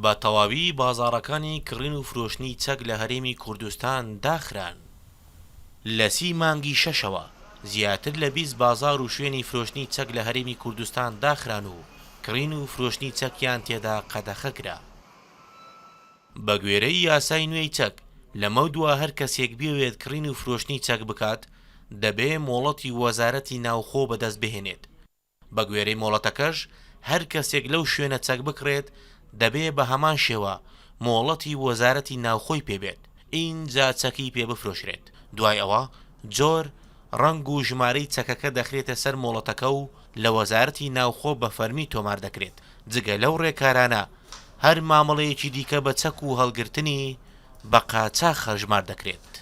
بە تەواوی بازاڕەکانی کڕین و فرۆشتنی چەک لە هەرێمی کوردستان داخران. لە 30 مانگی شەشەوە زیاتر لە 20 بازار و شوێنی فرۆشتنی چەک لە هەرێمی کوردستان داخران و کڕین و فرۆشتنی چەکیان تێدا قەدەخەکرا. بە گوێرەی یاسای نوێی چەک لەمە دووە هەر کەسێک بێوێت کڕین و فرۆشتنی چەک بکات دەبێ مۆڵەتی وەزارەتی ناوخۆ بەدەست بهێنێت. بە گوێرەی مۆڵەتەکەش هەر کەسێک لەو شوێنە چەک بکڕێت دەبێ بە هەمان شێوە مۆڵەتی وەزارەتی ناوخۆی پێبێت ئینجا چەکی پێ بفرۆشرێت. دوای ئەوە جۆر ڕنگ و ژمارەی چەکەکە دەخرێتە سەر مۆڵەتەکە و لە وەزارەتی ناوخۆ بە فەرمی تۆمار دەکرێت. جگە لەو ڕێکارانە هەر مامەڵەیەکی دیکە بە چەک و هەڵگرتنی بە قاچاق هەژمار دەکرێت.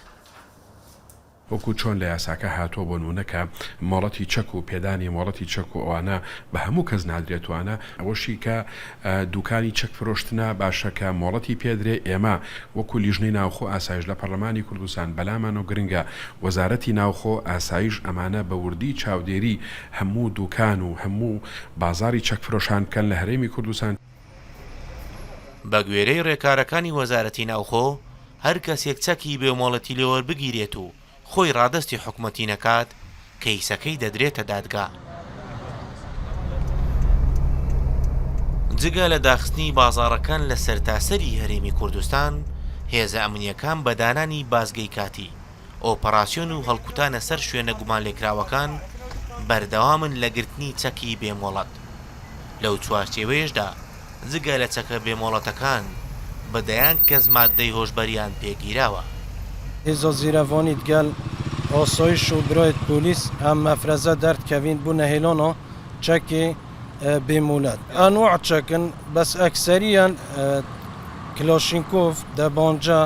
وەکو چۆن لە یاساکە هاتووە بۆ نمونەکە مۆڵەتی چەک و پێدانی مۆڵەتی چەک و ئەوانە بە هەموو کەس نادرێتوانە ئەوەشی کە دوکانی چەک فرۆشتنە باشەکە مۆڵەتی پێدرێ. ئێمە وەکو لیژنەی ناوخۆ ئاسایش لە پەرلەمانی کوردستان بەلامان و گرنگە وەزارەتی ناوخۆ ئاسایش ئەمانە بە وردی چاودێری هەموو دوکان و هەموو بازاری چەک فرۆشان بکەن لە هەرێمی کوردستان. بە گوێرەی ڕێکارەکانی وەزارەتی ناوخۆ هەر کەسێک چەکی بێ مۆڵەتی لێوە بگیرێت و خۆی ڕادستی حکومەتی نەکات کەیسەکەی دەدرێتە دادگا. جگە لە داخستنی بازاڕەکان لە سەرتاسەری هەرێمی کوردستان هێزە ئەمنیەکان بە دانانی بازگەی کاتی ئۆپەراسیۆن و هەڵکوتانە سەر شوێنە گومان لێکراوەکان بەردەوامن لە گرتنی چەکی بێمۆڵەت. لەو چوارچێوەیەشدا جگە لە چەکە بێمۆڵەتەکان بەدەیان کەس مادەی هۆشبەریان پێگیراوە. هێزە زیرەڤۆنی دگەل ئاسایش و برایەت پۆلیس ئەم مەفرەزە دەردکەوین بوونە هێلۆنۆ چەکی بێمولەت ئەنواع چەکن بەس ئەکسەریان کلاشینکۆف دەبانجا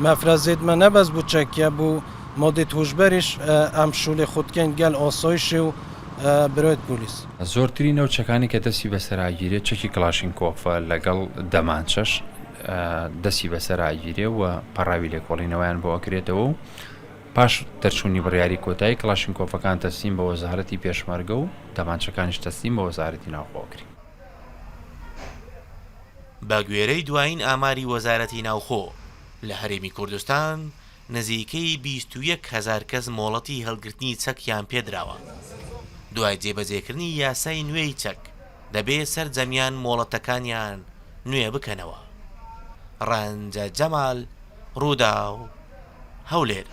مەفرەزێت مە نەبەس بوو چەکیە بوو مۆدێت هۆشبەریش ئەم شولێ خودکەین گەل ئاسایشی و برایەت پۆلیس. زۆرترین نەو چەکانی کە دەستی بەسەرگیرێت چەکی کلاشینکۆفە لەگەڵ دەمانچەش دەستی بەسەرگیرێ و پەڕاوی لێکۆڵینەوەیان بۆ ئەکرێتەوە و پاش دەرچوونی بڕیاری کۆتایی کلاشینکۆفەکان تەسلیم بە وەزارەتی پێشمەرگە و دەمانچەکانیش تەسلیم بە وەزارەتی ناوخۆکرێت. بە گوێرەی دوایین ئاماری وەزارەتی ناوخۆ لە هەرێمی کوردستان نزیکەی 21,000 کەس مۆڵەتی هەڵگرتنی چەکیان پێدراوە. دوای جێبەجێکردنی یاسای نوێی چەک دەبێت سەرجەمیان مۆڵەتەکانیان نوێ بکەنەوە. ڕەنجە جەمال ڕوودا و هەولێر.